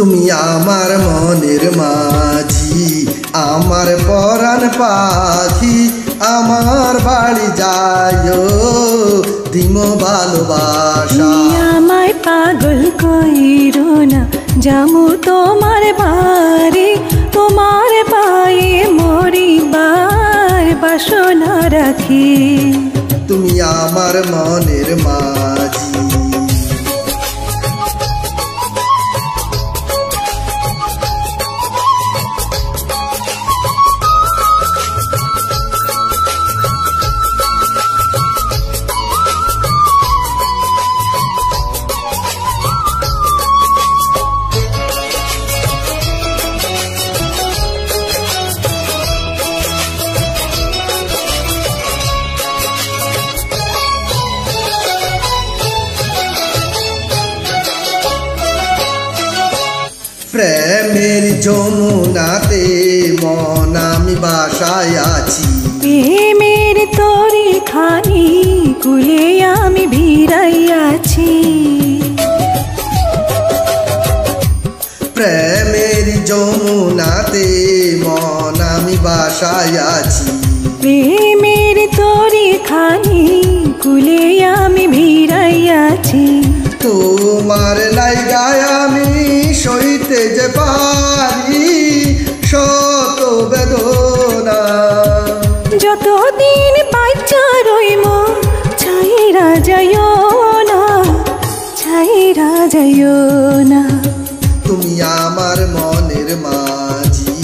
তুমি আমার মনের মাঝি, আমার পরাণ পাখি, আমার বাড়ি যাইও দিম ভালোবাসা। আমায় পাগল কইরো না, যামু তোমার বাড়ি, তোমার পায়ে মরিবার বাসনা রাখি। তুমি আমার মনের মাঝি। প্রেমের যমুনাতে মন আমি বাসায় আছি, প্রেমের তরি খানি কুলে আমি ভিড়াইয়াছি। প্রেমের যমুনাতে মন আমি বাসায় আছি, প্রেমের তরি খানি কুলে আমি ভিড়াইয়াছি। তোমার লাইগায় আমি সইতে যে পারি শত বেদনা। যতদিন বাচ্চা রইম ছাইরা যাইও না, ছাইরা যাইও না। তুমি আমার মনের মাঝি,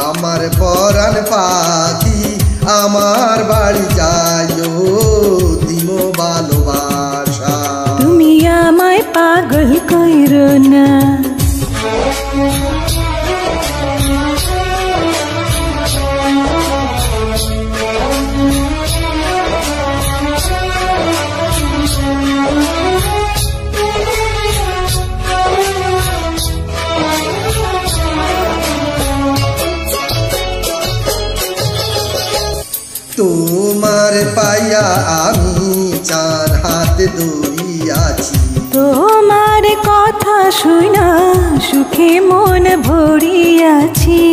আমার পরাণ পাখি, আমার বাড়ি যাইও দিম ভালোবাসা। তুমি আমায় পাগল কইরো না। তোমার পাইয়া আমি চার হাত দৌড়িয়াছি, তোমার কথা শুনা সুখে মন ভরিয়াছি।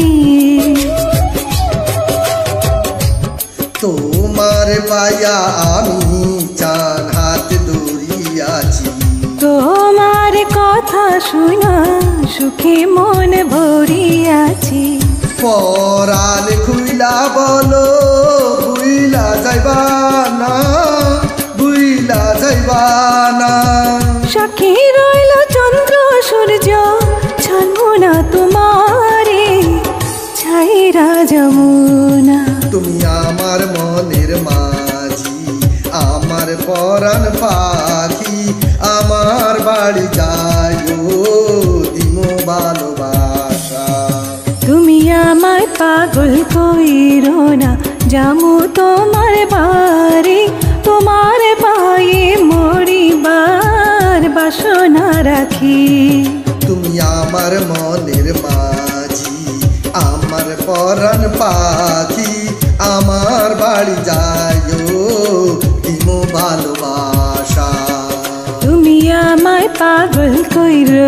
তোমার পাইয়া আমি চার হাত দৌড়িয়াছি, তোমার কথা শুনা সুখে মন ভরিয়াছি। পরাণ খুইলা বলো বুইলা যাইবা না, বুইলা যাইবা না। সাক্ষী রইল চন্দ্র সূর্য, ছাড়বো না তোমারে, ছাইরা যমুনা। তুমি আমার মনের মাঝি, আমার পরাণ পাখি, আমার বাড়ি যাইও দিম ভালোবাসা। তুমি আমায় পাগল কইরো না, যামু তোমার বাড়ি, তোমার পায়ে মরিবার বাসনা রাখি। তুমি আমার মনের মাঝি, আমার পরাণ পাখি, আমার বাড়ি যাইও দিম ভালোবাসা। তুমি আমায় পাগল কইরো